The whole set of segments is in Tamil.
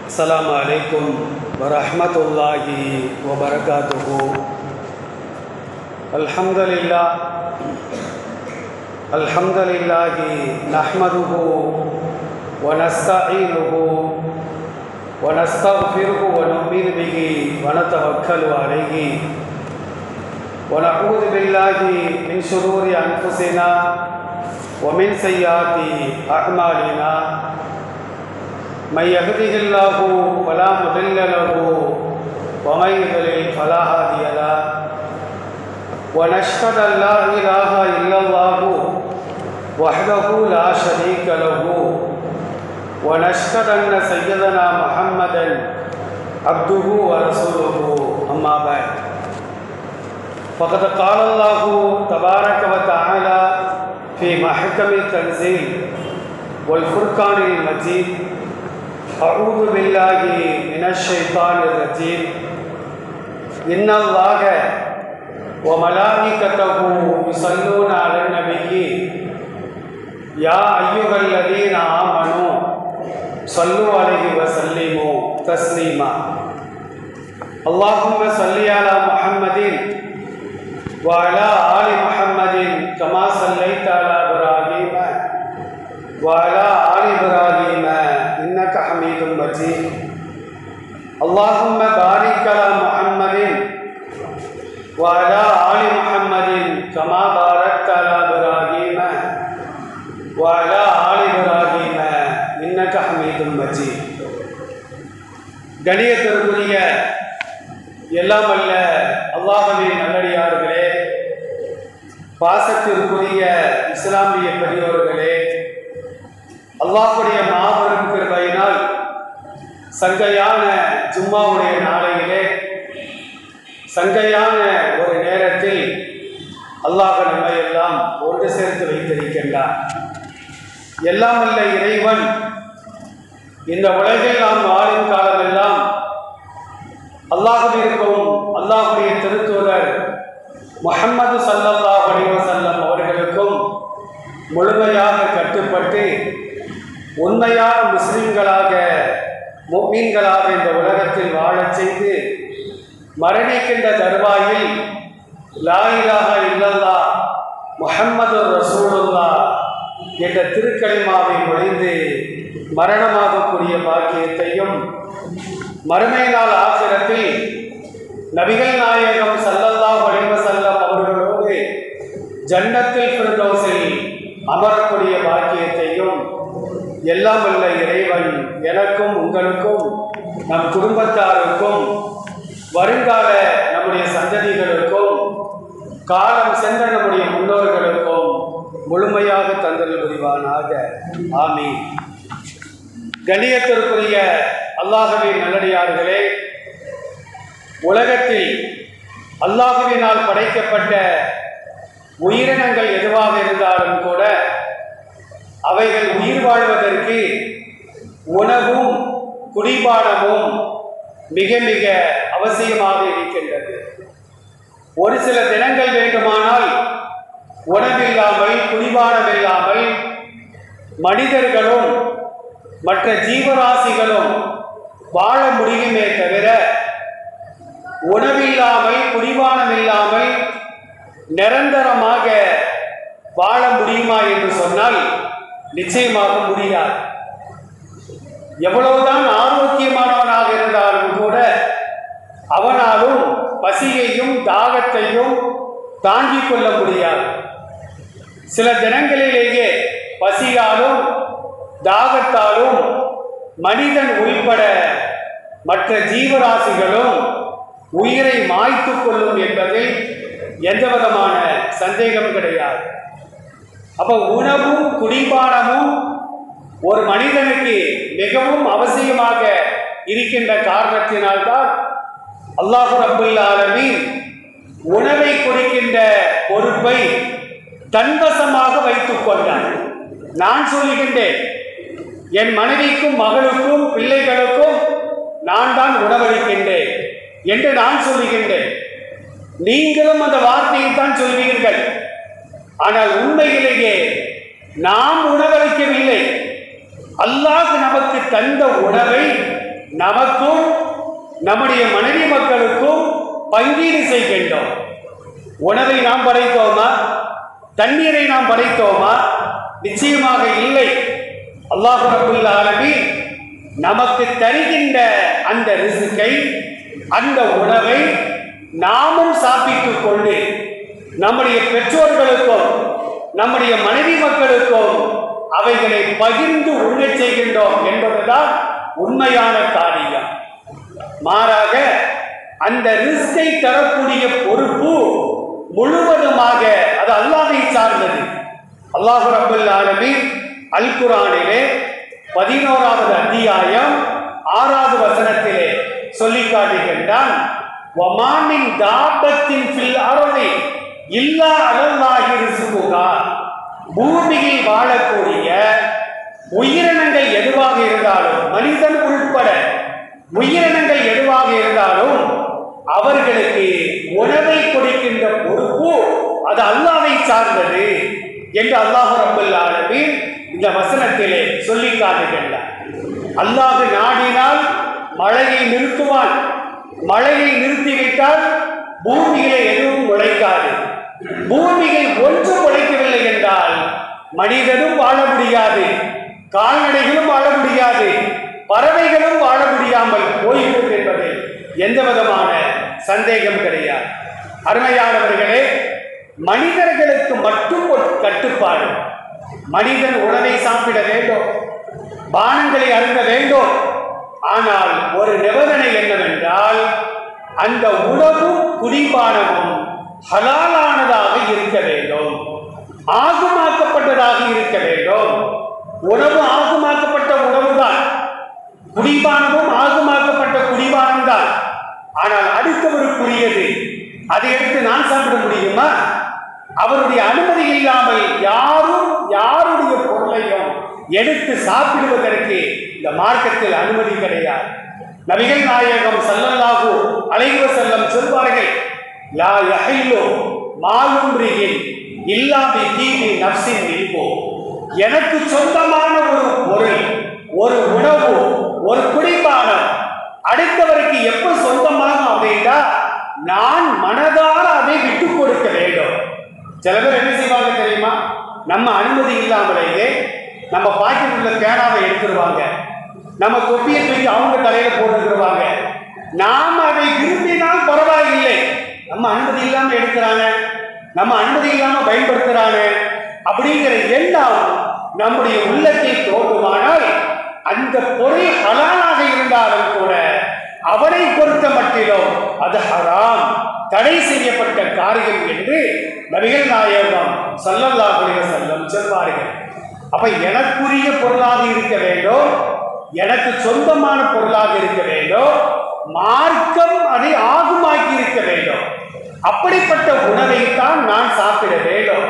अस्सलामु अलैकुम वरहमतुल्लाहि वबरकातुहु। अल्हम्दुलिल्लाहि नहमदुहु व नस्तईनुहु व नस्तगफिरुहु व नु'मिनु बिहि व नतवक्कलु अलैहि व नऊज़ु बिल्लाहि मिन शुरूरि अनफुसिना व मिन सय्यिआति अअमालिना। मन यहदिहिल्लाहु फला मुदिल्ल लहु व मन युद्लिल फला हादिय लहु व नशहदु अन ला इलाहा इल्लल्लाहु वहदहु ला शरीक लहु व नशहदु अन्न सय्यदना मुहम्मदन अब्दुहु व रसूलुहु। अम्मा बाद फ़क़द क़ाल अल्लाहु तबारक व तआला फ़ी महकमित तंज़ील वल फ़ुरक़ानिल मजीद। अऊज़ु बिल्लाहि मिनश शैतानिर रजीम। इन्नल्लाह व मलाइकतहु युसल्लूना अलन नबिय्यि या अय्युहल्लज़ीना आमनू सल्लु अलैहि व सल्लिमू तस्लीमा। अल्लाहुम्मा सल्लि अला मुहम्मदिन व अला आलि मुहम्मदिन कमा सल्लैता अला इब्राहीम व अला आलि इब्राहीम इन्नका हमीदुम मजीद। अल्लाहुम्मा बारिक अला मुहम्मदिन व अला आलि मुहम्मदिन कमा बारकता अला इब्राहीम व अला आलि इब्राहीम इन्नका हमीदुम मजीद। கணியத்திற்குரிய எல்லாம் வல்ல அல்லாஹ்வின் நல்லடியார்களே, பாசத்திற்குரிய இஸ்லாமிய பெரியோர்களே, அல்லாஹ்வுடைய மாபெரும் கிருபையினால் சங்கையான ஜும்மாவுடைய நாளையிலே சங்கையான ஒரு நேரத்தில் அல்லாஹ் நம்மை எல்லாம் ஒன்று சேர்த்து வைத்திருக்கின்றார். எல்லாம் வல்ல இறைவன் இந்த உலகில் நாம் வாழும் காலமெல்லாம் அல்லாஹ்விற்கும் அல்லாஹ்வுடைய திருத்தூதர் முஹம்மது ஸல்லல்லாஹு அலைஹி வஸல்லம் அவர்களுக்கும் முழுமையாக கட்டுப்பட்டு உண்மையான முஸ்லிம்களாக முஃமின்களாக இந்த உலகத்தில் வாழச் செய்து மரணிக்கின்ற தருவாயில் லா இலாஹா இல்லல்லாஹ் முஹம்மதுர் ரசூலுல்லாஹ் என்ற திருக்கலிமாவை மொழிந்து மரணமாகக்கூடிய பாக்கியத்தையும் மறுமை நாள் ஆகிரத்தில் நபிகள் நாயகம் ஸல்லல்லாஹு அலைஹி வஸல்லம் அவர்களோடு ஜன்னத்துல் ஃபிர்தௌஸில் அமரக்கூடிய பாக்கியத்தையும் எல்லாம் வல்ல இறைவன் எனக்கும் உங்களுக்கும் நம் குடும்பத்தாருக்கும் வருங்கால நம்முடைய சந்ததிகளுக்கும் காலம் சென்ற நம்முடைய முன்னோர்களுக்கும் முழுமையாக தந்தல் புரிவானாக. ஆமீன். கண்ணியத்திற்குரிய அல்லாஹ்வின் நல்லடியார்களே, உலகத்தில் அல்லாஹ்வினால் படைக்கப்பட்ட உயிரினங்கள் எதுவாக இருந்தாலும் கூட அவைகள் உயிர் வாழ்வதற்கு உணவும் குடிபானமும் மிக மிக அவசியமாக இருக்கின்றது. ஒரு சில தினங்கள் வேண்டுமானால் உணவில்லாமல் குடிபானம் இல்லாமல் மனிதர்களும் மற்ற ஜீவராசிகளும் வாழ முடியுமே தவிர உணவில்லாமல் குடிபானம் இல்லாமல் நிரந்தரமாக வாழ முடியுமா என்று சொன்னால் நிச்சயமாக முடியாது. எவ்வளவுதான் ஆரோக்கியமானவனாக இருந்தாலும் கூட அவனாலும் பசியையும் தாகத்தையும் தாங்கிக் கொள்ள முடியாது. சில தினங்களிலேயே பசியாலும் தாகத்தாலும் மனிதன் உள்பட மற்ற ஜீவராசிகளும் உயிரை மாய்த்து கொள்ளும் என்பதில் எந்த விதமான சந்தேகம் கிடையாது. அப்போ உணவும் குடிபானமும் ஒரு மனிதனுக்கு மிகவும் அவசியமாக இருக்கின்ற காரணத்தினால்தான் அல்லாஹ் ரப்புல் ஆலமீன் உணவை கொடுக்கின்ற பொறுப்பை தன்வசமாக வைத்துக் கொண்டான். நான் சொல்லுகின்றேன், என் மனைவிக்கும் மகளுக்கும் பிள்ளைகளுக்கும் நான் தான் உணவளிக்கின்றேன் என்று நான் சொல்லுகின்றேன். நீங்களும் அந்த வார்த்தையை தான் சொல்வீர்கள். ஆனால் உண்மையிலேயே நாம் உணவளிக்கவில்லை. அல்லாஹ் நமக்கு தந்த உணவை நமக்கும் நம்முடைய மனைவி மக்களுக்கும் பங்கீடு செய்கின்றோம். உணவை நாம் படைத்தோமா? தண்ணீரை நாம் படைத்தோமா? நிச்சயமாக இல்லை. அல்லாஹ் ரப்பல் ஆலமீன் நமக்கு தருகின்ற அந்த ரிஸ்கை, அந்த உணவை நாமும் சாப்பிட்டுக் கொண்டு நம்முடைய பெற்றோர்களுக்கும் நம்முடைய மனைவி மக்களுக்கும் அவைகளை பகிர்ந்து உண்ணச் செய்கின்றோம் என்பதுதான் உண்மையான காரியம். மாறாக அந்த ரிஸ்கை தரக்கூடிய பொறுப்பு முழுவதுமாக அது அல்லாஹ்வை சார்ந்தது. அல்லாஹ் ரப்பல் ஆலமீன் அல் குர்ஆனிலே 11வது அத்தியாயம் 6வது வசனத்திலே சொல்லி காட்டுகின்றான், வமா மின் தாபத்தின் ஃபில் அர்தி இல்லா அலல்லாஹி ரிஸ்குஹா. பூமியில் வாழக்கூடிய உயிரினங்கள் எதுவாக இருந்தாலும், மனிதன் உட்பட உயிரினங்கள் எதுவாக இருந்தாலும் அவர்களுக்கு உணவை கொடுக்கின்ற பொறுப்பு அது அல்லாஹ்வை சார்ந்தது என்று அல்லாஹ் ரப்பல் ஆலமீன் இந்த வசனத்திலே சொல்லி காட்டுகின்றார். அல்லாஹ் நாடினால் மழையை நிறுத்துவான். மழையை நிறுத்திவிட்டால் பூமியிலே எதுவும் உழைக்காது. பூமியில் ஒன்றும் உழைக்கவில்லை என்றால் மனிதனும் வாழ முடியாது, கால்நடைகளும் வாழ முடியாது, பறவைகளும் வாழ முடியாமல் போய்விடும் என்பதில் எந்த விதமான சந்தேகம் கிடையாது. அருமையானவர்களே, மனிதர்களுக்கு மட்டும் ஒரு கட்டுப்பாடு. மனிதன் உணவை சாப்பிட வேண்டும், பானங்களை அருந்த வேண்டும். ஆனால் ஒரு நிபந்தனை என்னவென்றால், அந்த உணவும் குடிபானமும் ஹலாலானதாக இருக்க வேண்டும், ஆகுமாக்கப்பட்டதாக இருக்க வேண்டும். உணவு ஆகுமாக்கப்பட்ட உணவுதான், குடிபானமும் ஆகுமாக்கப்பட்ட குடிபானம் தான். ஆனால் அடுத்தவருக்குரியது அதை எடுத்து நான் சாப்பிட முடியுமா? அவருடைய அனுமதி இல்லாமல் யாருடைய பொருளையும் எடுத்து சாப்பிடுவதற்கு இந்த மார்க்கத்தில் அனுமதி கிடையாது. நபிகள் நாயகம் ஸல்லல்லாஹு அலைஹி வஸல்லம் சொல்வார்கள், லா யஹில்லு மாலும்ரியின் இல்லா பிதீபி நஃப்ஸின் மின்ஹு. எனக்கு சொந்தமான ஒரு பொருள், ஒரு உணவு, ஒரு குடிபானம் அடுத்தவருக்கு எப்ப சொந்தமாக அப்படின்னா நான் மனதார அதை விட்டு கொடுக்க வேண்டும். சில பேர் என்ன செய்வாங்க தெரியுமா? நம்ம அனுமதி இல்லாமலேயே நம்ம பாக்கெட் உள்ள பேனாவை எடுத்துருவாங்க, நம்ம தொப்பியை தூக்கி அவங்க தலையில போட்டுருவாங்க. நாம் அதை விரும்பினால் பரவாயில்லை, நம்ம அனுமதி இல்லாம எடுக்கிறாங்க, நம்ம அனுமதி இல்லாம பயன்படுத்துறாங்க அப்படிங்கிற எண்ணம் நம்முடைய உள்ளத்தை தோன்றுமானால் அந்த பொருள் ஹலாலாக இருந்தாலும் கூட அவரை பொறுத்த மட்டிலும் அது ஹராம், தடை செய்யப்பட்ட காரியம் என்று நபிகள் நாயகம் ஸல்லல்லாஹு அலைஹி வஸல்லம் சொல்வார்கள். அப்ப எனக்குரிய பொருளாக இருக்க வேண்டும், எனக்கு சொந்தமான பொருளாக இருக்க வேண்டும், மார்க்கம் அதை ஆகுமாக்கி இருக்க வேண்டும். அப்படிப்பட்ட உணவைத்தான் நான் சாப்பிட வேண்டும்,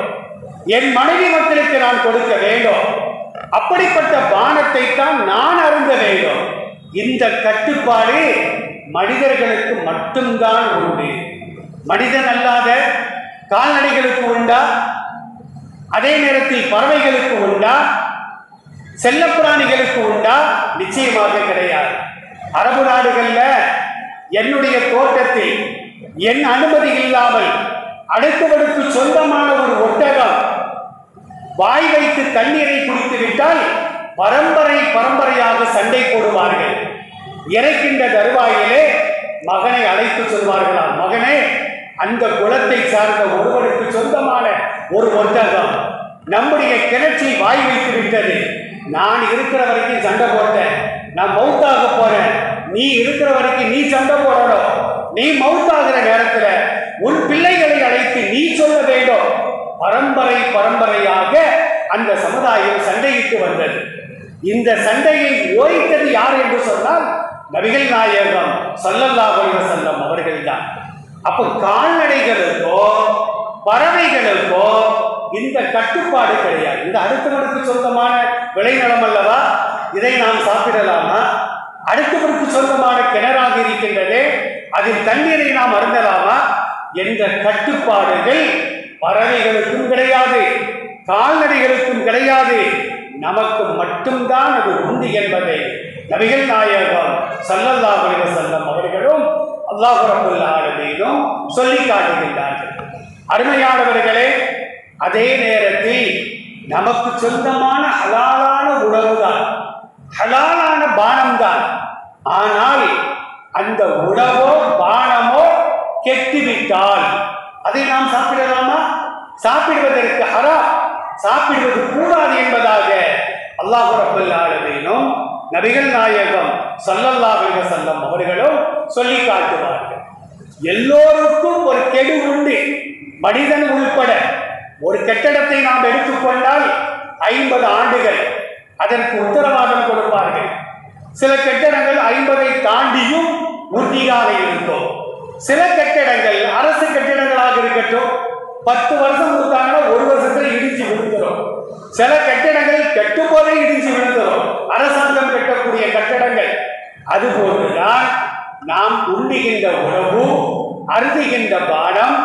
என் மனைவி மக்களுக்கு நான் கொடுக்க வேண்டும், அப்படிப்பட்ட பானத்தை தான் நான் அருந்த வேண்டும். இந்த கட்டுப்பாடு மனிதர்களுக்கு மட்டும்தான் உண்டு. மனிதன் அல்லாத கால்நடைகளுக்கு உண்டா? அதே நேரத்தில் பறவைகளுக்கு உண்டா? செல்லப்பிராணிகளுக்கு உண்டா? நிச்சயமாக கிடையாது. அரபு நாடுகள்ல என்னுடைய தோட்டத்தில் என் அனுமதி இல்லாமல் அடுத்தவருக்கு சொந்தமான ஒரு ஒட்டகம் வாய் வைத்து தண்ணீரை குடித்து விட்டால் பரம்பரையாக சண்டை போடுவார்கள். இறைக்கின்ற தருவாயிலே மகனை அழைத்து சொல்வார்களாம், மகனே, அந்த குலத்தை சார்ந்த ஒருவருக்கு சொந்தமான ஒரு ஒட்டகம் நம்முடைய கிணற்றில் வாய் வைத்து விட்டது. நான் இருக்கிற வரைக்கும் சண்டை போட்டேன், நான் மவுத்தாக போறேன், நீ இருக்கிற வரைக்கும் நீ சண்டை போடணும். நீ மவுத்தாகிற நேரத்துல உன் பிள்ளைகளை அழைத்து நீ சொல்ல வேண்டும். பரம்பரையாக அந்த சமுதாயம் சண்டையிட்டு வந்தது. இந்த சண்டையை ஓய்த்தது யார் என்று சொன்னால் நபிகள் நாயகம் ஸல்லல்லாஹு அலைஹி வஸல்லம் அவர்கள்தான். அப்போ கால்நடைகளுக்கோ பறவைகளுக்கோ இந்த கட்டுப்பாடு கிடையாது. இது அடுத்தவருக்கு சொந்தமான விளைநிலம் அல்லவா, இதை நாம் சாப்பிடலாமா? அடுத்தவருக்கு சொந்தமான கிணறாக இருக்கின்றதே, அதில் தண்ணீரை நாம் அருந்தலாமா என்ற கட்டுப்பாடுகள் பறவைகளுக்கும் கிடையாது, கால்நடைகளுக்கும் கிடையாது. நமக்கு மட்டும்தான் அது உண்டு என்பதை நபிகள் நாயகம் ஸல்லல்லாஹு அலைஹி வஸல்லம் அவர்களும் அல்லாஹ் ரப்பல் ஆலமீனும் சொல்லி காட்டுகின்றார்கள். அருமையானவர்களே, அதே நேரத்தில் நமக்கு சொந்தமான ஹலாலான உணவுதான், ஹலாலான பானம்தான். ஆனால் அந்த உணவோ பானமோ கெட்டுவிட்டால் அதை நாம் சாப்பிடலாமா? சாப்பிடுவதற்கு ஹராம், சாப்பிடுவது கூடாது என்பதாக அல்லாஹ் ரப்பல் ஆலமீனும் நபிகள் நாயகம் ஸல்லல்லாஹு அலைஹி வஸல்லம் அவர்களும் சொல்லி காட்டுவார்கள். எல்லோருக்கும் ஒரு கெடு உண்டு. மனிதன் உள்பட ஒரு கட்டடத்தை நாம் எடுத்துக்கொண்டால் 50 ஆண்டுகள் அதற்கு உத்தரவாதம் கொடுப்பார்கள். சில கட்டடங்கள் 50ஐ தாண்டியும் உறுதியாக இருக்கும். சில கட்டடங்கள் அரசு கட்டிடங்களாக இருக்கட்டும், 10 வருஷம் கொடுத்தாங்கன்னா 1 வருஷத்துல இடிச்சு விழுந்துடும். சில கட்டிடங்கள் கெட்டுப்போதே இடிச்சு விழுந்துடும், அரசாங்கம் கட்டக்கூடிய கட்டடங்கள். அதுபோன்றுதான் நாம் உண்ணுகின்ற உணவு, அருந்துகின்ற பானம்,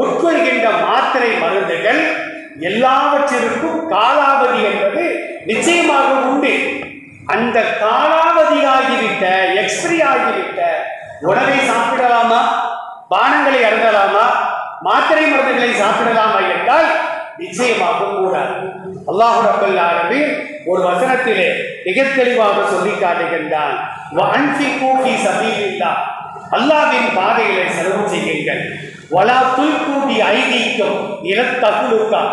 உட்கொள்கின்ற மாத்திரை மருந்துகள் எல்லாவற்றிற்கும் காலாவதி என்பது நிச்சயமாக உண்டு. அந்த காலாவதியாகிவிட்ட, எக்ஸ்பிரி ஆகிவிட்ட உணவை சாப்பிடலாமா? பானங்களை அருந்தலாமா? மாத்திரை மருந்துகளை சாப்பிடலாமா என்றால் நிச்சயமாக கூடாது. அல்லாஹ் ரப்பல் ஆலமீன் ஒரு வசனத்திலே மிக தெளிவாக சொல்லி காட்டுகின்றான், வஅன்ஃபிகூ ஃபீ ஸபீலில்லாஹ், அல்லாஹ்வின் பாதையிலே செலவு செய்யுங்கள். வலா துல்கூ பி ஐதீக்கும் இலத் தஹ்லுகா,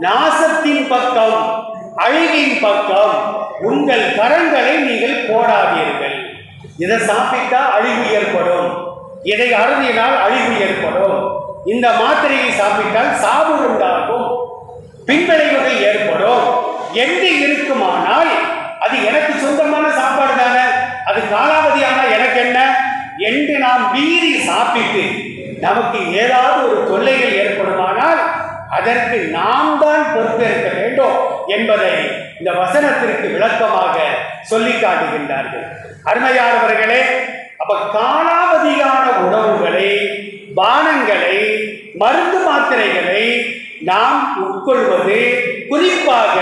நாசத்தின் பக்கம், அழிவின் பக்கம் உங்கள் கரங்களை நீங்கள் போடாதீர்கள். இதை சாப்பிட்டா அழிவு ஏற்படும், இதை அருந்தினால் அழிவு ஏற்படும், இந்த மாத்திரையை சாப்பிட்டால் சாவு உண்டாகும், பின்விளைவுகள் ஏற்படும் என்று இருக்குமானால் அது எனக்கு சொந்தமான சாப்பாடு தானே, அது காலாவதியான எனக்கு என்ன என்று நாம் மீறி சாப்பிட்டு நமக்கு ஏதாவது ஒரு தொல்லைகள் ஏற்படுமானால் அதற்கு நாம் தான் பொறுப்பேற்க வேண்டும் என்பதை இந்த வசனத்திற்கு விளக்கமாக சொல்லி காட்டுகின்றார்கள். அருமையானவர்களே, அப்ப காலாவதியான உணவுகளை, பானங்களை, மருந்து மாத்திரைகளை நாம் உட்கொள்வது, குறிப்பாக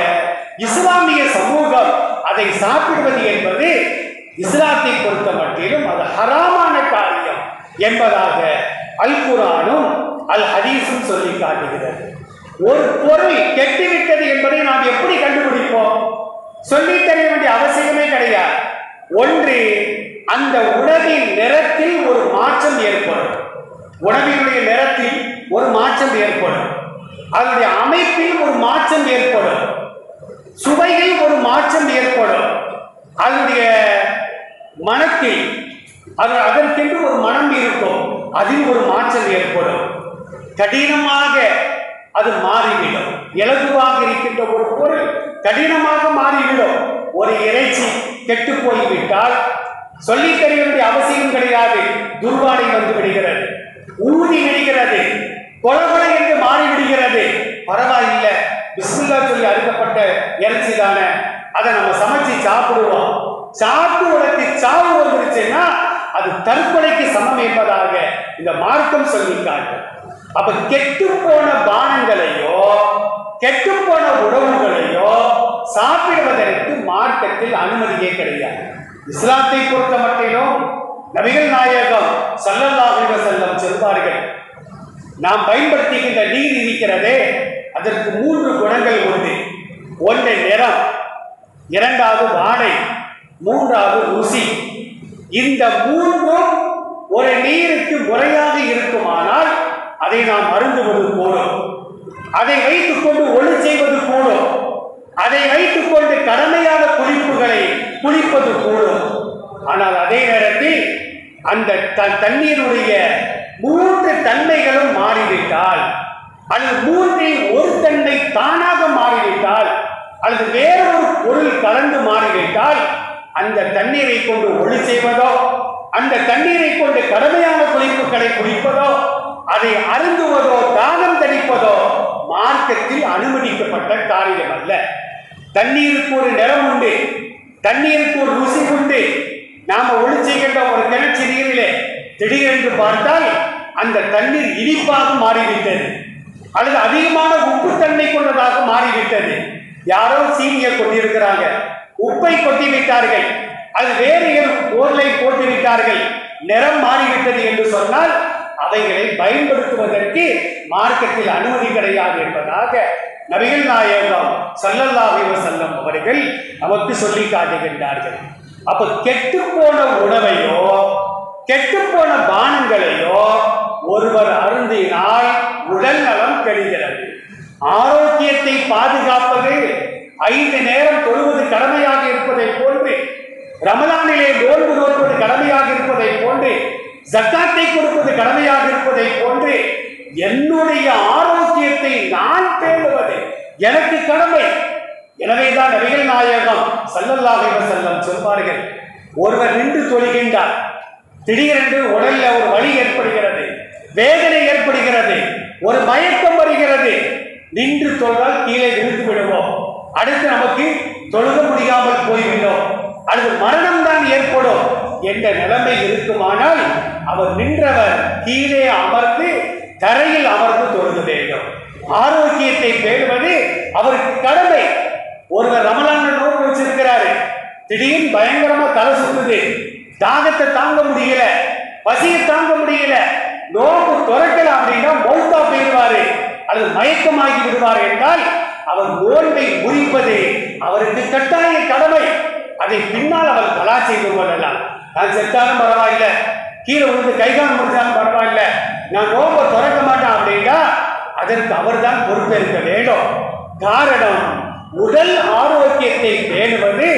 இஸ்லாமிய சமூகம் அதை சாப்பிடுவது என்பது இஸ்லாத்தை பொறுத்த மட்டிலும் அது ஹராமான காரியம் என்பதாக அல் குர்ஆனும் அல் ஹதீஸும் சொல்லி காட்டுகிறது. ஒரு பொருள் கெட்டுவிட்டது என்பதை நாம் எப்படி கண்டுபிடிப்போம்? சொல்லித் தெரிய வேண்டிய அவசியமே கிடையாது. ஒன்று, அந்த உணவின் நிறத்தில் ஒரு மாற்றம் ஏற்படும், உணவினுடைய நிறத்தில் ஒரு மாற்றம் ஏற்படும், அதனுடைய அமைப்பில் ஒரு மாற்றம் ஏற்படும், சுவையில் ஒரு மாற்றம் ஏற்படும், அதனுடைய மனத்தில் அதற்கென்று ஒரு மனம் இருக்கும், அதில் ஒரு மாற்றம் ஏற்படும். கடினமாக அது மாறிவிடும். இலகுவாக இருக்கின்ற ஒரு பொருள் கடினமாக மாறிவிடும். ஒரு இறைச்சி கெட்டு போய்விட்டால் சொல்லித் தெரிய வேண்டிய அவசியம் கிடையாது, துர்வாடை வந்து விடுகிறது, ஊதி விடுகிறது, கொலகொலை என்று மாறிவிடுகிறது. பரவாயில்லை, பிஸ்மில்லா சொல்லி அறுக்கப்பட்ட இறைச்சி தானே, அதை நம்ம சமைச்சு சாப்பிடுவோம். சாப்பிட்டு உனக்கு சாவு வந்துருச்சுன்னா அது தற்கொலைக்கு சமம் என்பதாக இந்த மார்க்கம் சொல்லிக்காட்டு. அப்ப கெட்டு போன பானங்களையோ கெட்டு போன உணவுகளையோ சாப்பிடுவதற்கு மார்க்கத்தில் அனுமதியே கிடையாது. இஸ்லாத்தை பொறுத்த மட்டிலும் நபிகள் நாயகம் ஸல்லல்லாஹு அலைஹி வஸல்லம் சொல்வார்கள், நாம் பயன்படுத்துகின்ற நீர் இருக்கிறதே அதற்கு 3 குணங்கள் உண்டு. ஒன்று நிறம், இரண்டாவது வாடை, மூன்றாவது ருசி. இந்த 3ம் ஒரு நீருக்கு முறையாக இருக்குமானால் அதை நாம் அருந்துவது கூடும், அதை வைத்துக் கொண்டு ஒளி செய்வது கூடும், அதை வைத்துக் கொண்டு கடமையான குளிப்புகளை குளிப்பது கூடும். ஆனால் அதே நேரத்தில் அந்த தண்ணீருடைய 3 தன்மைகளும் மாறிவிட்டால், அல்லது 3இல் ஒரு தன்மை தானாக மாறிவிட்டால், அல்லது வேறொரு பொருள் கலந்து மாறிவிட்டால் அந்த தண்ணீரை கொண்டு ஒளி செய்வதோ, அந்த தண்ணீரை கொண்டு கடமையான குளிப்புகளை குளிப்பதோ, அதை அருந்துவதோ, தாகம் தணிப்பதோ மார்க்கத்தில் அனுமதிக்கப்பட்ட காரியம் அல்ல. தண்ணீருக்கு ஒரு நிறம் உண்டு, தண்ணீருக்கு ஒரு ருசி உண்டு. நாம ஒளி செய்கின்ற ஒரு கிணற்று நீரிலே திடீரென்று பார்த்தால் அந்த தண்ணீர் இனிப்பாக மாறிவிட்டது, அல்லது அதிகமான உப்பு தன்மை கொண்டதாக மாறிவிட்டது. யாரோ சீனியை கொண்டிருக்கிறாங்க, உப்பை கொட்டி விட்டார்கள், அது வேறு பொருளை போட்டு போட்டு விட்டார்கள், நிறம் மாறிவிட்டது என்று சொன்னால் அவைகளை பயன்படுத்துவதற்கு மார்க்கத்தில் அனுமதி கிடையாது என்பதாக நபிகள் நாயகம் ஸல்லல்லாஹு அலைஹி வஸல்லம் அவர்கள் நமக்கு சொல்லி காட்டுகின்றார்கள். அப்ப கெட்டுப்போன உணவையோ கெட்டுப்போன பானங்களையோ ஒருவர் அருந்தினால் உடல் நலம் கெடுகிறது. ஆரோக்கியத்தை பாதுகாப்பது 5 நேரம் தொழுவது கடமையாக இருப்பதை போன்று, ரமலானிலே நோன்பு நோற்பது கடமையாக இருப்பதை போன்று, ஜக்காத்தை கொடுப்பது கடமையாக இருப்பதை போன்று, என்னுடைய ஆரோக்கியத்தை நான் பேணுவது எனக்கு கடமை. எனவேதான் நபிகள் நாயகம் ஸல்லல்லாஹு அலைஹி வஸல்லம் சொல்வார்கள், ஒருவர் நின்று தொழுகின்றார், திடீரென்று உடல்ல ஒரு வலி ஏற்படுகிறது, வேதனை ஏற்படுகிறது, ஒரு மயக்கம் வருகிறது, நின்று தொழுதால் கீழே விழுந்து விடுவோம், அடுத்து நமக்கு தொழுக முடியாமல் போய்விடும், அது மரணம் தான் ஏற்படும் என்ற நிலைமை இருக்குமானால் அவர் நின்றவர் கீழே அமர்ந்து தரையில் அமர்ந்து தொழுக வேண்டும். ஆரோக்கியத்தை பேணுவது அவருக்கு கடமை. ஒருவர் ரமலான் நோன்பு வச்சிருக்கிறாரு, திடீர்னு பயங்கரமா தலை சுத்துது, தாகத்தை தாங்க முடியல, பசியை தாங்க முடியல, நோன்பு துறக்கல அப்படின்னா மௌத்தா போயிடுவாரு அல்லது மயக்கமாகி விடுவார் என்றால் அவர் நோன்பை முறிப்பது அவருக்கு கட்டாய கடமை. அதை பின்னால் அவர் கலா செய்து கொள்ளலாம். நான் செத்தாலும் பரவாயில்லை, கீழே விழுந்து கைகால் முடிச்சாலும் பரவாயில்லை, நான் நோன்பை துறக்க மாட்டேன் அப்படின்னா அதற்கு அவர் தான் பொறுப்பேற்க வேண்டும். காரணம், உடல் ஆரோக்கியத்தை பேணுவது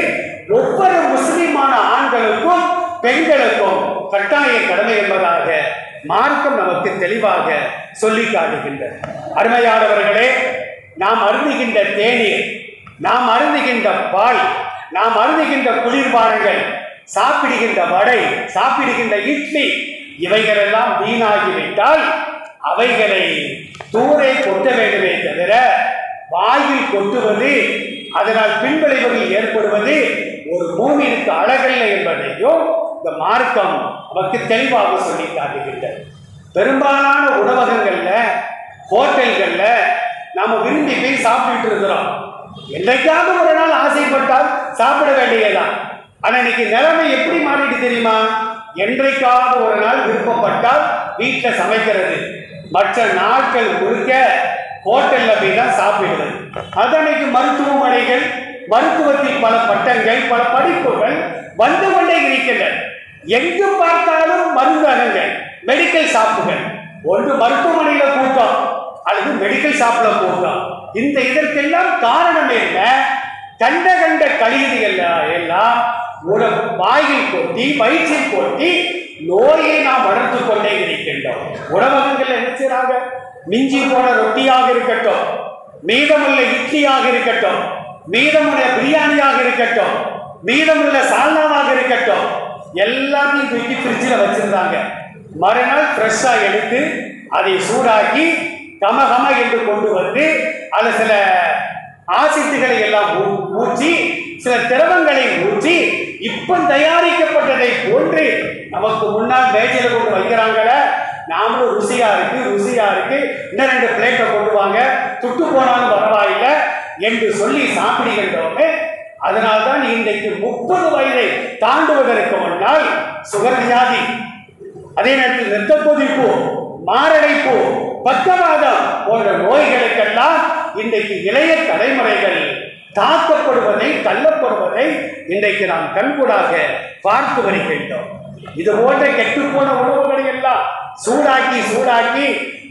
ஒவ்வொரு முஸ்லிமான ஆண்களுக்கும் பெண்களுக்கும் கட்டாய கடமை என்பதாக மார்க்கம் நமக்கு தெளிவாக சொல்லி காட்டுகின்றது. அருமையானவர்களே, நாம் அருந்துகின்ற தேநீர், நாம் அருந்துகின்ற பால், நாம் அருந்துகின்ற குளிர்பானங்கள், சாப்பிடுகின்ற வடை, சாப்பிடுகின்ற இட்லி, இவைகளெல்லாம் வீணாகிவிட்டால் அவைகளை தூரே கொட்ட வேண்டுமே தவிர வாயில் கொட்டுவது அதனால் பின்விளைவுகள் ஏற்படுவது ஒரு மூமினுக்கு அழகல்ல என்பதையும் இந்த மார்க்கம் நமக்கு தெளிவாக சொல்லி காட்டுகின்றது. பெரும்பாலான உணவகங்கள்ல, ஹோட்டல்கள்ல நாம விரும்பி போய் சாப்பிட்டு இருக்கிறோம். என்றைக்காவது ஒரு நாள் ஆசைப்பட்டால் சாப்பிட வேண்டியதான். ஆனா இன்னைக்கு நிலைமை எப்படி மாறிட்டு தெரியுமா? என்றைக்காவது ஒரு நாள் விருப்பப்பட்டால் வீட்டில் சமைக்கிறது, மற்ற நாட்கள் முழுக்க ஹோட்டல்ல போய் தான் சாப்பிடுவது. அதனைக்கு மருத்துவமனைகள், மருத்துவத்தில் பல பட்டங்கள், பல படிப்புகள் வந்து கொண்டே இருக்கின்றன. எங்கு பார்த்தாலும் மருந்தகங்கள், மெடிக்கல் ஷாப்புகள். ஒன்று மருத்துவமனையில கூட்டம் அல்லது மெடிக்கல் ஷாப்ல கூட்டம். இந்த இதற்கெல்லாம் காரணம் என்ன? கண்ட கழிவுகள் எல்லாம் வாயில் கொட்டி வயிற்றில் கொட்டி நோயை நாம் வளர்த்து கொண்டே இருக்கின்றோம். உணவகங்கள் என்ன செய்றாங்க? மிஞ்சி போன ரொட்டியாக இருக்கட்டும், மீதமுள்ள இட்லியாக இருக்கட்டும், மீதமுள்ள பிரியாணியாக இருக்கட்டும், மீதமுள்ள சால்னாவாக இருக்கட்டும், எல்லாத்தையும் தூக்கி ஃப்ரிட்ஜில் வச்சிருந்தாங்க. மறுநாள் ஃப்ரெஷ்ஷா எடுத்து அதை சூடாக்கி கமகம என்று கொண்டு வந்து அது சில ஆசிட்டுகளை எல்லாம் ஊற்றி, சில திரவங்களை ஊற்றி, இப்ப தயாரிக்கப்பட்டதை போன்று நமக்கு முன்னால் மேஜையில கொண்டு வைக்கிறாங்கள. நாமளும் ருசியா இருக்கு, ருசியா இருக்கு, இன்னும் 2 பிளேட்டை கொண்டு வாங்க, துட்டு போனாலும் பரவாயில்லை என்று சொல்லி சாப்பிடுகின்றோமே. அதனால்தான் இன்றைக்கு 30 வயதை தாண்டுவதற்கு முன்னால் சுகர் வியாதி, அதே நேரத்தில் இரத்த கொதிப்பு, மாரடைப்பு, பக்கவாதம் போன்ற நோய்களுக்கெல்லாம் இன்றைக்கு இளைய தலைமுறைகள் தாக்கப்படுவதை, தள்ளப்படுவதை இன்றைக்கு நாம் கண்கூடாக பார்த்து வருகின்றோம். இது போன்ற கெட்டுப்போன உணவுகளை எல்லாம் சூடாக்கி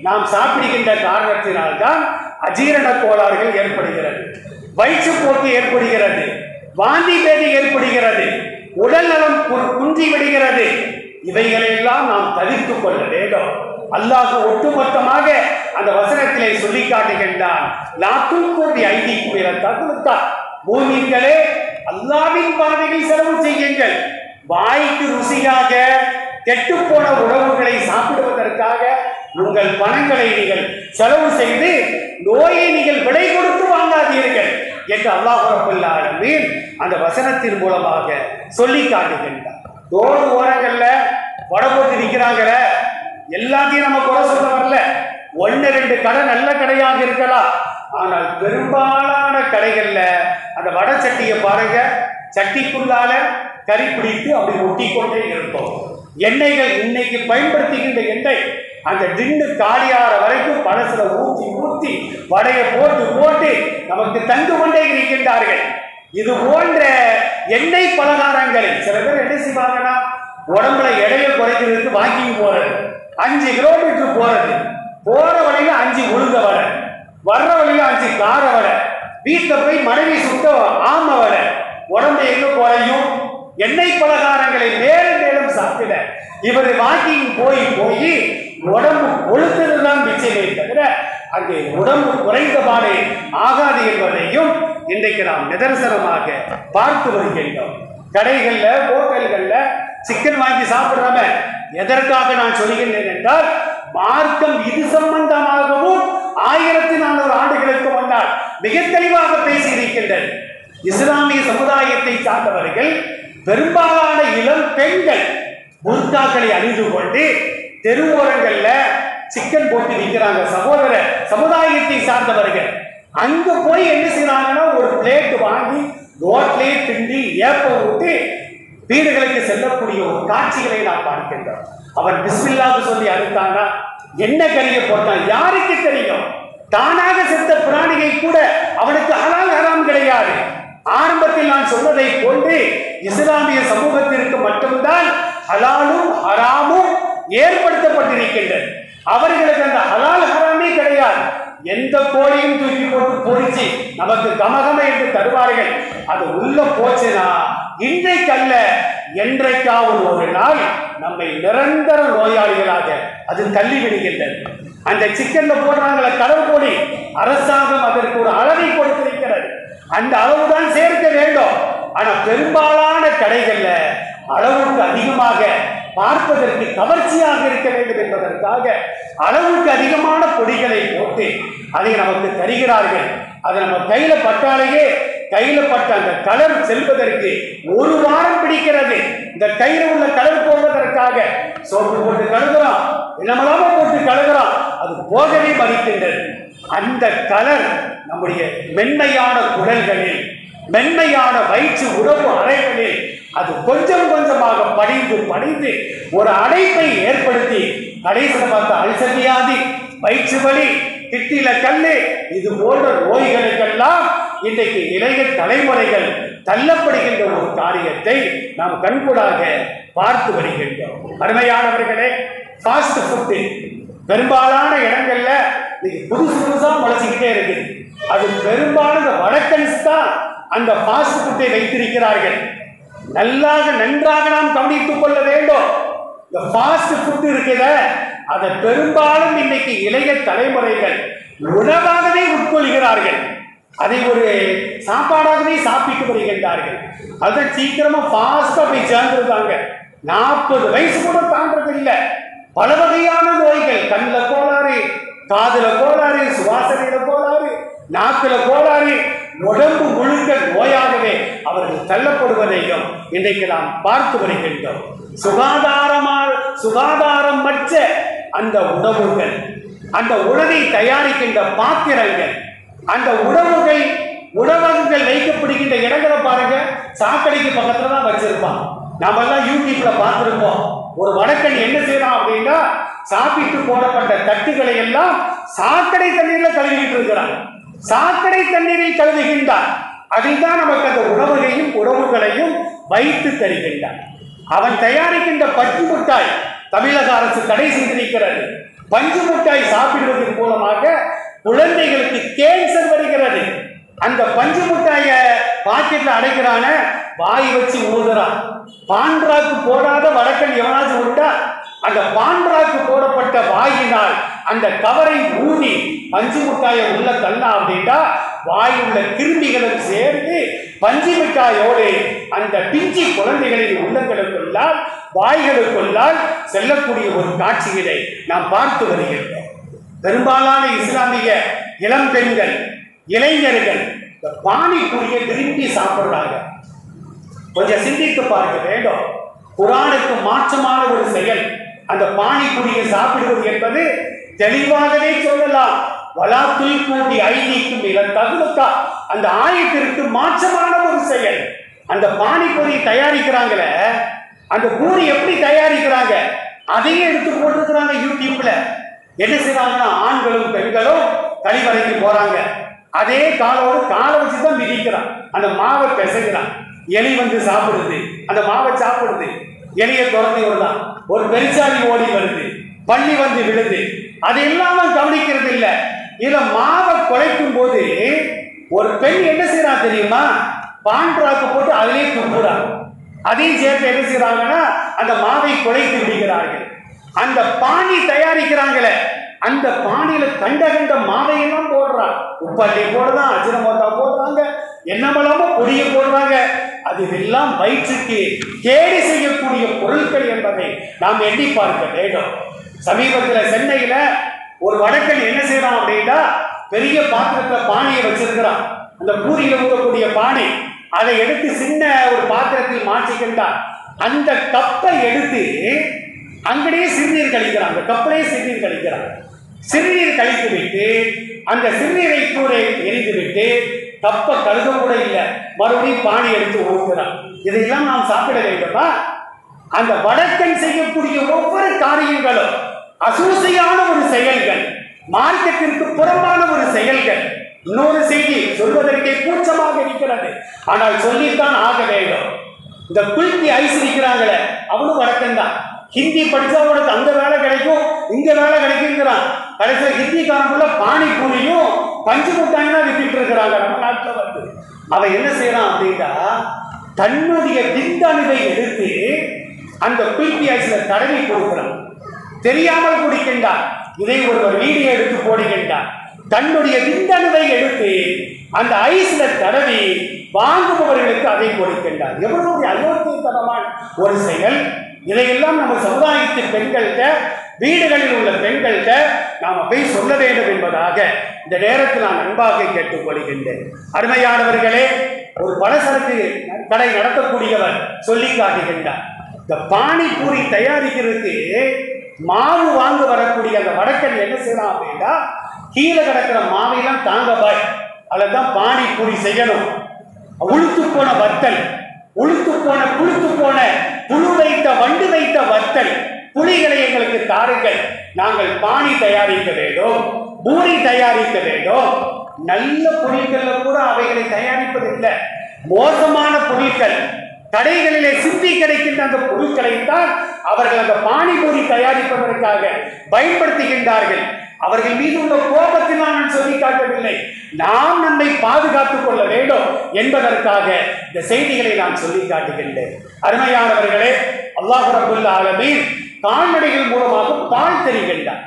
நாம் சாப்பிடுகின்ற காரணத்தினால்தான் அஜீரண கோளாறுகள் ஏற்படுகிறது, வயிற்றுப்போக்கு ஏற்படுகிறது, வாந்தி பேதி ஏற்படுகிறது, உடல் நலம் குன்றி விடுகிறது. இவைகளெல்லாம் நாம் தவிர்த்து கொள்ள வேண்டும். அல்லாஹ் ஒட்டுமொத்தமாக அந்த வசனத்திலே சொல்லி காட்டுகின்றான், பூமிகளே அல்லாஹ்வின் பாதையில் செலவு செய்யுங்கள். வாய்க்கு ருசியாக கெட்டுப்போன உணவுகளை சாப்பிடுவதற்காக உங்கள் பணங்களை நீங்கள் செலவு செய்து நோயை நீங்கள் விலை கொடுத்து வாங்காதீர்கள் என்று அல்லாஹ் ரப்பல் ஆலமீன் அந்த வசனத்தின் மூலமாக சொல்லி காட்டுகின்றார். ரோடு ஓரங்கள்ல வடை போட்டு விற்கிறாங்கள, எல்லாத்தையும் நம்ம குறை சொல்ல வரல. 1-2 கடை நல்ல கடையாக இருக்கலாம். ஆனால் பெரும்பாலான கடைகள்ல அந்த வடை சட்டியை பாருங்க, சட்டிக்குள்ளால கறி பிடித்து அப்படி ஒட்டிக்கொண்டே இருக்கும். எண்ணெய்கள் இன்னைக்கு பயன்படுத்துகின்ற எண்ணெய் அந்த டின்னு காலியாற வரைக்கும் பழசுல ஊற்றி ஊற்றி வடையை போட்டு போட்டு நமக்கு தந்து கொண்டே இருக்கின்றார்கள். இது போன்ற எண்ணெய் பலகாரங்களை சில பேர் என்ன செய்வாங்கன்னா, உடம்புல எடையை குறைக்கிறதுக்கு வாக்கிங் போறது, 5 கிலோமீட்டர் போறது, போற வழியில 5 உளுந்த வடை, வர்ற வழியில 5 கார வடை, வீட்டில் போய் மனைவி சுட்ட ஆம வடை, உடம்பு எங்க குறையும்? எண்ணெய் பலகாரங்களை மேலும் மேலும் சாப்பிட இவர் வாக்கிங் போய் போய் உடம்பு கொழுத்ததுதான் மிச்சமே தவிர அங்கே உடம்பு குறைந்தபாடு ஆகாது என்பதையும் இன்றைக்கு நாம் நிதர்சனமாக பார்த்து வருகின்றோம். கடைகள்ல ஹோட்டல்கள்ல சிக்கன் வாங்கி சாப்பிடுறாம எதற்காக நான் சொல்கிறேன் என்றால், மார்க்கம் இது சம்பந்தமாகவும் 1400 ஆண்டுகளுக்கு முன்னால் மிக தெளிவாக பேசி இருக்கின்றது. இஸ்லாமிய சமுதாயத்தை சார்ந்தவர்கள் பெரும்பாலான இளம் பெண்கள் புர்காக்களை அணிந்து கொண்டு தெருவோரங்கள்ல சிக்கன் போட்டு விற்கிறாங்க. சகோதர சமுதாயத்தை சார்ந்தவர்கள் அங்க போய் என்ன செய்யறாங்கன்னா, ஒரு பிளேட் வாங்கி ரோட்லேயே திண்டி ஏப்ப விட்டு வீடுகளுக்கு செல்லக்கூடிய ஒரு காட்சிகளை நாம் பார்க்கின்றோம். அவன் பிஸ்மில்லாஹ் சொல்லி அறுத்தானா, என்ன கறியை போட்டான் யாருக்கு தெரியும்? தானாக செத்த பிராணியை கூட அவனுக்கு ஹலால் ஹராம் கிடையாது. ஆரம்பத்தில் நான் சொன்னதை போன்று இஸ்லாமிய சமூகத்திற்கு மட்டும்தான் ஹலாலும் ஹராமும் ஏற்படுத்தப்பட்டிருக்கின்றது. அவர்களுக்கு அந்த ஹலால் ஹராமே கிடையாது. எந்த கோழியும் தூக்கி போட்டு பொறிச்சு நமக்கு கமகம என்று தருவார்கள். அது உள்ள போச்சுன்னா இன்றைக்கு அல்ல என்றைக்காவது ஒரு நாள் நம்மை நிரந்தர நோயாளிகளாக அது தள்ளி விடுகின்றது. அந்த சிக்கன்ல போடுறாங்கள கடற்கோழி, அரசாங்கம் அதற்கு ஒரு அளவை கொடுத்திருக்கிறது. அந்த அளவுதான் சேர்க்க வேண்டும். ஆனா பெரும்பாலான கடைகள்ல அளவுக்கு அதிகமாக பார்ப்பதற்கு கவர்ச்சியாக இருக்க வேண்டும் என்பதற்காக அளவுக்கு அதிகமான பொடிகளை போட்டு அதை நமக்கு தருகிறார்கள். அதை நம்ம கையில பட்டாலேயே கையில பட்ட அந்த கலர் செல்வதற்கு 1 வாரம் பிடிக்கிறது. இந்த கையில உள்ள கலர் போவதற்காக சோப்பு போட்டு கழுகுறோம், என்னமெல்லாம போட்டு கழுகுறோம், அது போகவே மதிக்கின்றது. அந்த கலர் நம்முடைய மென்மையான குடல்களில், மென்மையான வயிற்று உறவு அறைகளில் அது கொஞ்சம் கொஞ்சமாக படிந்து படிந்து ஒரு அடைப்பை ஏற்படுத்தி கடைசியில் பார்த்த அல்சர் வியாதி, வயிற்று வலி, கிட்டில கல்லு, இது போன்ற நோய்களுக்கெல்லாம் இன்றைக்கு இளைய தலைமுறைகள் தள்ளப்படுகின்ற ஒரு காரியத்தை நாம் கண்கூடாக பார்த்து வருகின்றோம். அருமையானவர்களே, ஃபாஸ்ட் ஃபுட்டு பெரும்பாலான இடங்கள்ல புதுசு புதுசா முளைச்சிக்கிட்டே இருக்குது. அது பெரும்பாலும் வடக்கன்ஸ் தான் அந்த ஃபாஸ்ட் ஃபுட்டை வைத்திருக்கிறார்கள். நன்றாக நாம் கவனித்துக் கொள்ள வேண்டும். இந்த ஃபாஸ்ட் ஃபுட் இருக்குத அதை பெரும்பாலும் இன்னைக்கு இளைய தலைமுறைகள் உணவாகவே உட்கொள்கிறார்கள். அதை ஒரு சாப்பாடாகவே சாப்பிட்டு வருகின்றார்கள். அதை சீக்கிரமா ஃபாஸ்டா போய் சேர்ந்துருக்காங்க. 40 வயசு கூட தாண்டது இல்லை. பல வகையான நோய்கள், கண்ணில் கோளாறு, காதுல கோளாறு, சுவாசனையில கோளாறு, நாக்குல கோளாறு, உடம்பு முழுக்க நோயாகவே அவர்கள் தள்ளப்படுவதையும் இன்றைக்கு நாம் பார்த்து வருகின்றோம். சுகாதாரமற்ற அந்த உணவுகள், அந்த உணவை தயாரிக்கின்ற பாத்திரங்கள், அந்த உணவகங்கள் வைக்கப்படுகின்ற இடங்களை பாருங்க, சாக்கடைக்கு பக்கத்துல தான் வச்சிருப்பான். நாம எல்லாம் யூடியூப்ல பார்த்திருப்போம். ஒரு வடக்கன் என்ன செய்யறான் அப்படின்னா, சாப்பிட்டு போடப்பட்ட தட்டுகளை எல்லாம் சாக்கடை தண்ணீர்ல கழுவிட்டு இருக்கிறான். சாக்கடை தண்ணீரில் கழுவுகின்றான். அதில் தான் நமக்கு அந்த உணவுகளையும் வைத்து தருகின்றான். அவன் தயாரிக்கின்ற பஞ்சு மிட்டாய் தமிழக அரசு தடை செய்திருக்கிறது. பஞ்சு மிட்டாய் சாப்பிடுவதன் மூலமாக குழந்தைகளுக்கு கேன்சர் வருகிறது. அந்த பஞ்சு மிட்டாய பாக்கெட்ல அடைக்கிறான, வாய் வச்சு ஊதுறான். பான்றாக்கு போடாத வடக்கன் எவனாச்சும் உண்டா? அந்த பான்றாக்கு போடப்பட்ட வாயினால் அந்த கவரை ஊதி பஞ்சு மிட்டாயை உள்ள தள்ளா அப்படின்னா வாய் உள்ள கிருமிகளும் சேர்ந்து பஞ்சு மிட்டாயோடு அந்த பிஞ்சி குழந்தைகளின் உள்ளங்களுக்குள்ளால் வாய்களுக்குள்ளால் செல்லக்கூடிய ஒரு காட்சிகளை நாம் பார்த்து வருகின்றோம். பெரும்பாலான இஸ்லாமிய இளம் பெண்கள், இளைஞர்கள் பானிபூரியை விரும்பி சாப்பிடுறாங்க. கொஞ்சம் சிந்தித்து பார்க்க வேண்டும். குர்ஆனுக்கு மாற்றமான ஒரு செயல் அந்த பானிபூரியை சாப்பிடுவது என்பது தெளிவாகவே சொல்லலாம். வலாத்துல் கூடி ஐதீக்கும் இல தகுலக்கா, அந்த ஆயத்திற்கு மாற்றமான ஒரு செயல். அந்த பானிபூரி தயாரிக்கிறாங்களே, அந்த பூரி எப்படி தயாரிக்கிறாங்க அதையே எடுத்து போட்டுருக்கிறாங்க யூடியூப்ல. என்ன செய்யறாங்கன்னா ஆண்களும் பெண்களும் கழிவறைக்கு போறாங்க. அதே காலோடு காலை வச்சுதான் மிதிக்கிறான். அந்த மாவை பிசைகிறான். எலி வந்து சாப்பிடுது, அந்த மாவை சாப்பிடுது. எலியை துரத்தி விடுதான். ஒரு பெருச்சாளி ஓடி வருது, பள்ளி வந்து விழுது. அதையெல்லாம் கவனிக்கிறது இல்லை. இதுல மாவை குழைக்கும் போது ஒரு பெண் என்ன செய்யறா தெரியுமா? பான்றாக்கு போட்டு அதிலே துப்புறாங்க. அதையும் சேர்த்து என்ன செய்யறாங்கன்னா அந்த மாவை குழைத்து விடுகிறார்கள். அந்த பானி தயாரிக்கிறாங்களே, அந்த பானியில கண்ட கண்ட மாவையெல்லாம் போடுறாங்க. உப்பள்ளி போடுறான், அஜினமோட்டா போடுறாங்க, என்னமெல்லாமோ பொடியை போடுறாங்க. அது எல்லாம் வயிற்றுக்கு கேடு செய்யக்கூடிய பொருட்கள் என்பதை நாம் எண்ணி பார்க்க வேண்டும். சமீபத்தில் சென்னையில ஒரு வடக்கன் என்ன செய்யறான் அப்படின்னா, பெரிய பாத்திரத்துல பானையை வச்சிருக்கிறான். அந்த பூரியில ஊறக்கூடிய பானை அதை எடுத்து சின்ன ஒரு பாத்திரத்தில் மாற்றிக்கின்றான். அந்த கப்பை எடுத்து அங்கேயே சிறுநீர் கழிக்கிறான். அந்த கப்பலையே சிறுநீர் கழிக்கிறான். சிறுநீர் கழித்து விட்டு அந்த சிறுநீரை கூட எரிந்து விட்டு கப்பை கழுத கூட இல்லை, மறுபடியும் பானை எடுத்து ஊற்றுறான். இதையெல்லாம் நாம் சாப்பிட வேண்டுமா? அந்த வடக்கன் செய்யக்கூடிய ஒவ்வொரு காரியங்களும் அசூசையான ஒரு செயல்கள், மார்க்கத்திற்கு புறம்பான ஒரு செயல்கள். இன்னொரு செய்தி சொல்வதற்கே கூச்சமாக இருக்கிறது, ஆனால் சொல்லித்தான் ஆக வேண்டும். இந்த குல்பி ஐஸ் இருக்கிறாங்களே, அவனும் வடக்கன் தான். ஹிந்தி படிச்சா அவனுக்கு அங்க வேலை கிடைக்கும், இங்க வேலை கிடைக்குங்கிறான். கடைசியில் ஹிந்திக்காரனுக்குள்ள பானிபூரியும் பஞ்சு முட்டாய்னா வித்துட்டு இருக்கிறாங்க நம்ம நாட்டில் வந்து. அவன் என்ன செய்யறான் அப்படின்னா, தன்னுடைய விந்தணுவை எடுத்து அந்த குல்பி ஐஸ்ல தடவி கொடுக்கிறான். தெரியாமல் குடிக்கின்றான். இதை ஒருவர் வீடியோ எடுத்து போடுகின்றார். தன்னுடைய விந்தணுவை எடுத்து அந்த ஐஸ்ல தடவி வாங்குபவர்களுக்கு அதை கொடுக்கின்றார். எவ்வளவு அயோக்கியத்தனமான ஒரு செயல்! இதையெல்லாம் நம்ம சமுதாயத்தின் பெண்கள்கிட்ட, வீடுகளில் உள்ள பெண்கள்கிட்ட நாம போய் சொல்ல வேண்டும் என்பதாக இந்த நேரத்தில் நான் அன்பாக கேட்டுக்கொள்கின்றேன். அருமையானவர்களே, ஒரு பலசரக்கு கடை நடத்தக்கூடியவர் சொல்லி காட்டுகின்றார். இந்த பானிபூரி தயாரிக்கிறதுக்கு மாவு வாங்க வரக்கூடிய அந்த வடக்கன் என்ன செய்யலாம் அப்படின்னா, கீழே கிடக்கிற மாவையெல்லாம் தாங்க பாய், அதுதான் பானிபூரி செய்யணும். உளுத்து போன வத்தல், உளுத்து போன புழுத்து போன புழு வைத்த வண்டு வைத்த வத்தல், புளிகளை எங்களுக்கு தாருங்கள், நாங்கள் பானி தயாரிக்க வேண்டும், பூரி தயாரிக்க வேண்டும். நல்ல பொருட்கள்ல கூட அவைகளை தயாரிப்பதில்லை. மோசமான பொருட்கள், கடைகளிலே சிந்தி கிடைக்கின்ற அந்த பொருட்களை தான் அவர்கள் அந்த பானிபூரி தயாரிப்பதற்காக பயன்படுத்துகின்றார்கள். அவர்கள் மீது உள்ள கோபத்தினால் நான் சொல்லி காட்டவில்லை, நாம் நம்மை பாதுகாத்துக் கொள்ள வேண்டும் என்பதற்காக இந்த செய்திகளை நான் சொல்லி காட்டுகின்றேன். அருமையானவர்களே, அல்லாஹ் ரப்பல் ஆலமீன் கால்நடைகள் மூலமாக பால் தெரிகின்றார்.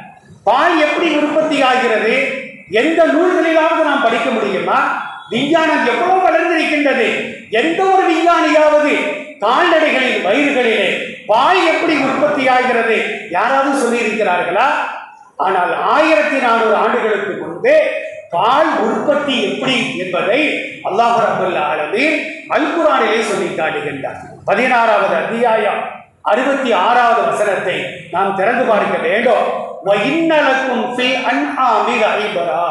பால் எப்படி உற்பத்தி ஆகிறது? எந்த நூல்களிலாவது நாம் படிக்க முடியுமா? விஞ்ஞானம் எவ்வளவு வளர்ந்திருக்கின்றது. எந்த ஒரு விஞ்ஞானியாவது கால்நடைகளின் வயிறுகளிலே பால் எப்படி உற்பத்தி ஆகிறது யாராவது சொல்லி இருக்கிறார்களா? ஆனால் 1400 ஆண்டுகளுக்கு முன்பே பால் உற்பத்தி எப்படி என்பதை அல்லாஹ் ரப்பல் ஆலமீன் அல் குர்ஆனிலே சொல்லி காட்டுகின்றார். 16வது அத்தியாயம் 66வது வசனத்தை நாம் திறந்து பார்க்க வேண்டும். வஇன்னலக்கும் ஃபில் அன்ஆமி லஇபரா.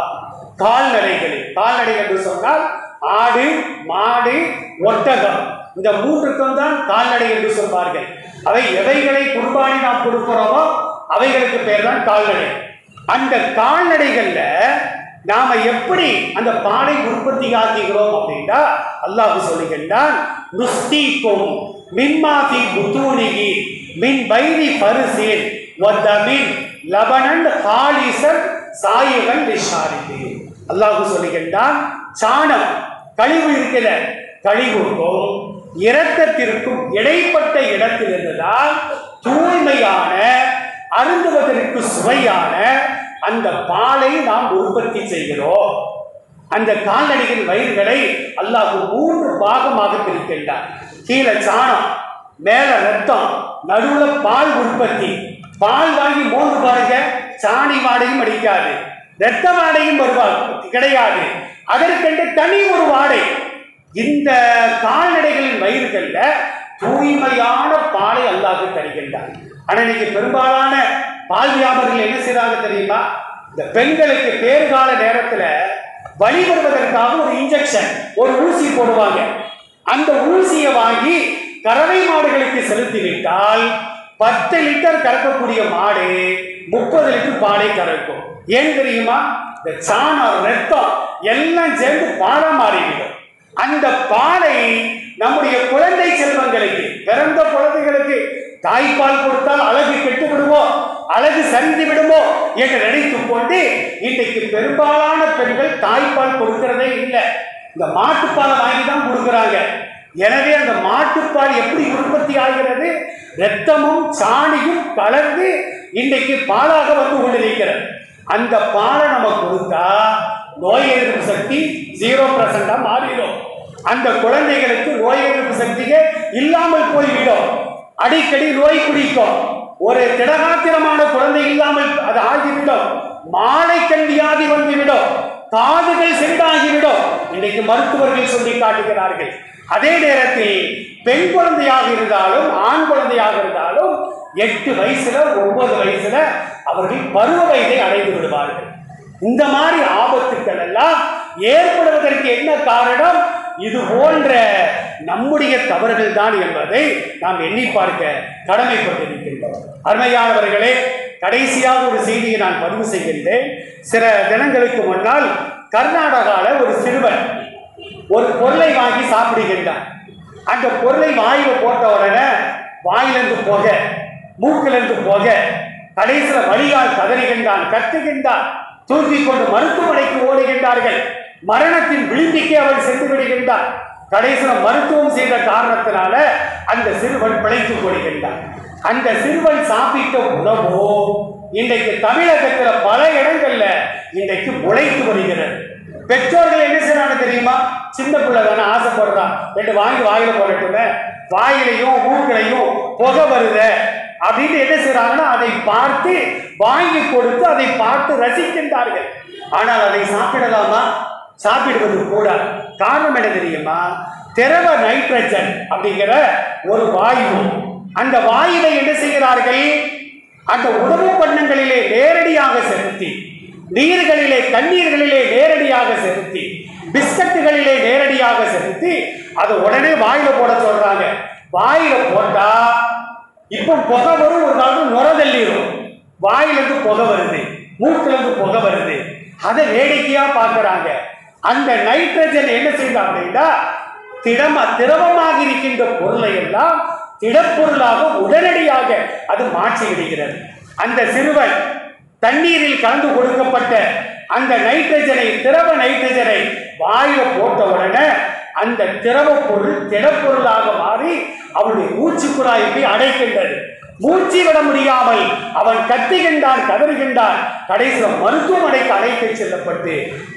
கால்நடைகளில், கால்நடை என்று சொன்னால் ஆடு, மாடு, ஒட்டகம், இந்த மூன்றுக்கும் தான் கால்நடை என்று சொல்வார்கள். அவை எவைகளை குர்பானி நாம் கொடுக்கிறோமோ அவைகளுக்கு பேர் தான் கால்நடை. அந்த கால்நடைகள்ல நாம எப்படி அந்த பாலை உற்பத்தி ஆக்குகிறோம் அப்படின்னா, அல்லாஹ் சொல்லுகின்றான், நுஸ்தீக்கும் மின்மாதி புத்தூனிகி மின் பைனி பரிசின் வதமின் லபனன் ஹாலிசன் சாயிகன் லிஷாரிதி. அல்லாஹ் சொல்லுகின்றான், சாணம், கழிவு இருக்கிற கழிவுக்கும் இரத்தத்திற்கும் இடைப்பட்ட இடத்திலிருந்துதான் தூய்மையான, அருந்துவதற்கு சுவையான அந்த பாலை நாம் உற்பத்தி செய்கிறோம். அந்த கால்நடைகள் வயிறுகளை அல்லாஹ் 3 பாகமாக பிரிக்கின்றார். கீழே சாணம், மேல ரத்தம், நடுவுல பால் உற்பத்தி. பால் வாங்கி மோந்து பாருங்க, சாணி வாடையும் அடிக்காது, ரத்த வாடையும் கிடையாது, அதற்கென்று தனி ஒரு வாடை. இந்த கால்நடைகளின் வயிறுகள்ல தூய்மையான பாலை அல்லாஹ் தருகின்றார். ஆனா இன்னைக்கு பெரும்பாலான பால் வியாபாரிகள் என்ன செய்யறாங்க தெரியுமா? இந்த பெண்களுக்கு பேறுகால நேரத்துல வழி வருவதற்காக ஒரு இன்ஜெக்ஷன், ஒரு ஊசி போடுவாங்க. அந்த ஊசியை வாங்கி கறவை மாடுகளுக்கு செலுத்திவிட்டால் 10 லிட்டர் கறக்கக்கூடிய மாடு 30 லிட்டர் பாலை கறக்கும். ஏன் தெரியுமா? இந்த சாணம், ரத்தம் எல்லாம் சேர்ந்து பாலா மாறிவிடும். அந்த பாலை நம்முடைய குழந்தை செல்வங்களுக்கு, பிறந்த குழந்தைகளுக்கு தாய்ப்பால் கொடுத்தால் அழகு கெட்டு விடுமோ, அழகு சரிந்து விடுமோ என்று நினைத்துக் கொண்டு இன்றைக்கு பெரும்பாலான பெண்கள் தாய்ப்பால் கொடுக்கிறதே இல்லை. இந்த மாட்டுப்பாலை வாங்கி தான் கொடுக்குறாங்க. எனவே அந்த மாட்டுப்பால் எப்படி உற்பத்தி ஆகிறது? இரத்தமும் சாணியும் கலந்து இன்றைக்கு பாலாக வந்து கொண்டிருக்கிறது. அந்த பாலை நம்ம கொடுத்தா நோய் எதிர்ப்பு சக்தி 0% மாறிடும். அந்த குழந்தைகளுக்கு நோய் எதிர்ப்பு சக்தியே இல்லாமல் போய்விடும். அடிக்கடி நோய் பிடிக்கும். ஒரு திடகாத்திரமான குழந்தை இல்லாமல் அது ஆகிவிடும். மாலைக்கண் வியாதி வந்துவிடும். காதுகள் செவிடாகிவிடும். இன்றைக்கு மருத்துவர்கள் சொல்லி காட்டுகிறார்கள். அதே நேரத்தில் பெண் குழந்தையாக இருந்தாலும் ஆண் குழந்தையாக இருந்தாலும் 8 வயசுல 9 வயசுல அவர்கள் பருவ வயதை அடைந்து விடுவார்கள். இந்த மாதிரி ஆபத்துக்கள் எல்லாம் ஏற்படுவதற்கு என்ன காரணம்? இது போன்ற நம்முடைய தவறுகள் தான் என்பதை நாம் எண்ணி பார்க்க கடமைப்பட்டிருக்கின்றோம். அருமையானவர்களே, கடைசியாக ஒரு செய்தியை நான் பதிவு செய்கின்றேன். சில தினங்களுக்கு முன்னால் கர்நாடகாவில் ஒரு சிறுவன் ஒரு பொருளை வாங்கி சாப்பிடுகின்றான். அந்த பொருளை வாயில போட்ட உடனே வாயிலிருந்து போக, மூக்கிலிருந்து போக, கடைசியில் வழியால் கதறுகின்றான், கத்துகின்றான். தூக்கி கொண்டு மருத்துவமனைக்கு ஓடுகின்றார்கள். மரணத்தின் விளிம்பிக்கே அவன் சென்று விடுகின்றான். கடைசியில் மருத்துவம் செய்த காரணத்தினால அந்த சிறுவன் பிழைத்துக் கொள்கின்றான். அந்த சிறுவன் சாப்பிட்ட உணவோ இன்றைக்கு தமிழகத்தில் பல இடங்கள்ல இன்றைக்கு முளைத்து வருகிறது. பெற்றோர்கள் என்ன செய்யறாங்க தெரியுமா? சின்ன பிள்ளை தானே ஆசைப்படுறான், 2 வாங்கி வாயில போடட்டுமே, வாயிலையும் மூக்கிலையும் புகை வருத அப்படின்னு என்ன செய்யறாங்கன்னா அதை பார்த்து வாங்கி கொடுத்து அதை பார்த்து ரசிக்கின்றார்கள். ஆனால் அதை சாப்பிடலாமா? சாப்பிடுவது கூட. காரணம் என்ன தெரியுமா? திரவ நைட்ரஜன் அப்படிங்கிற ஒரு வாயு. அந்த வாயுவை என்ன செய்கிறார்கள்? அந்த உணவு பண்டங்களிலே நேரடியாக செலுத்தி, நீர்களிலே தண்ணீர்களிலே நேரடியாக செலுத்தி, பிஸ்கட்டுகளிலே நேரடியாக செலுத்தி அதை உடனே வாயில போட சொல்றாங்க. வாயில போட்டா இப்போ புகை வரும், ஒரு நாள் நுரதள்ளிடும். வாயிலிருந்து புகை வருது, மூக்கிலிருந்து புகை வருது. அதை வேடிக்கையா பார்க்கிறாங்க. அந்த நைட்ரஜன் என்ன செய்யலாம் அப்படின்னா திரவமாக இருக்கின்ற பொருளை எல்லாம் திடப்பொருளாக உடனடியாக அது மாற்றி விடுகிறது. அந்த சிறுவன் தண்ணீரில் கலந்து கொடுக்கப்பட்ட அந்த நைட்ரஜனை, திரவ நைட்ரஜனை வாயில போட்ட உடனே அந்த திரவ பொருள் திடப்பொருளாக மாறி அவனுடைய மூச்சு குழாயை போய் அடைக்கின்றது. மூச்சு விட முடியாமல் அவன் கத்துகின்றான், கதறுகின்றான். கடைசியில் மருத்துவமனைக்கு அழைத்து செல்லப்பட்டு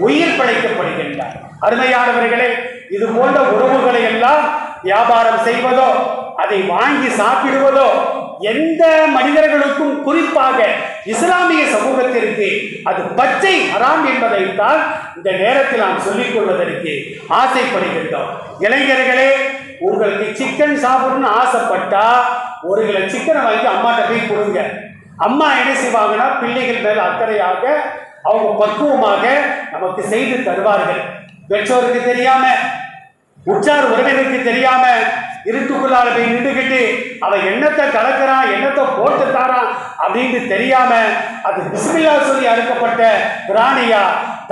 உயிர் பிழைக்கப்படுகின்றான். அருமையானவர்களே, இது போன்ற உணவுகளை எல்லாம் வியாபாரம் செய்வதோ அதை வாங்கி சாப்பிடுவதோ எந்த மனிதர்களுக்கும், குறிப்பாக இஸ்லாமிய சமூகத்திற்கு அது பச்சை ஹராம் என்பதைத்தான் இந்த நேரத்தில் நாம் சொல்லிக் கொள்வதற்கு ஆசைப்படுகின்றோம். இளைஞர்களே, உங்களுக்கு சிக்கன் சாப்பிடணும்னு ஆசைப்பட்டா 1 கிலோ சிக்கனை வாங்கி அம்மாட்ட போய் கொடுங்க. அம்மா என்ன செய்வாங்கன்னா பிள்ளைகள் மேல் அக்கறையாக அவங்க பக்குவமாக நமக்கு செய்து தருவார்கள். பெற்றோருக்கு தெரியாம, உற்றார் உறவினருக்கு தெரியாம இருட்டுக்குள்ளால போய் நின்றுகிட்டு அவன் எண்ணத்தை கலக்கிறான், எண்ணத்தை போட்டு தாரான் அப்படின்னு தெரியாம அது பிஸ்மில்லா சொல்லி அறுக்கப்பட்ட பிராணியா,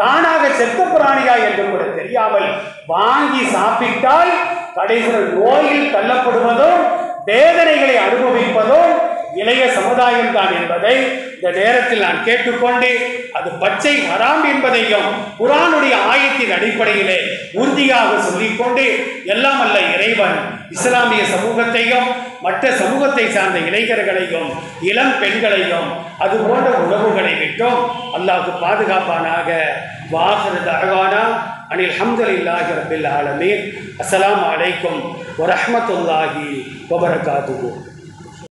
தானாக செத்த பிராணியா என்று கூட தெரியாமல் வாங்கி சாப்பிட்டால் கடைசியில் நோயில் தள்ளப்படுவதும் வேதனைகளை அனுபவிப்பதும் இளைய சமுதாயம் தான் என்பதை இந்த நேரத்தில் நான் கேட்டுக்கொண்டு, அது பச்சை ஹராம் என்பதையும் குர்ஆனுடைய ஆயத்தின் அடிப்படையிலே உறுதியாக சொல்லிக்கொண்டு, எல்லாம் அல்ல இறைவன் இஸ்லாமிய சமூகத்தையும் மற்ற சமூகத்தை சார்ந்த இளைஞர்களையும் இளம் பெண்களையும் அது போன்ற உணவுகளை விட்டும் அல்லாஹ் பாதுகாப்பானாக. வாஹிரு தஅவானா அனில் ஹம்துலில்லாஹி ரப்பில் ஆலமீன். அஸ்ஸலாமு அலைக்கும் வரஹ்மத்துல்லாஹி வபரகாத்துஹு.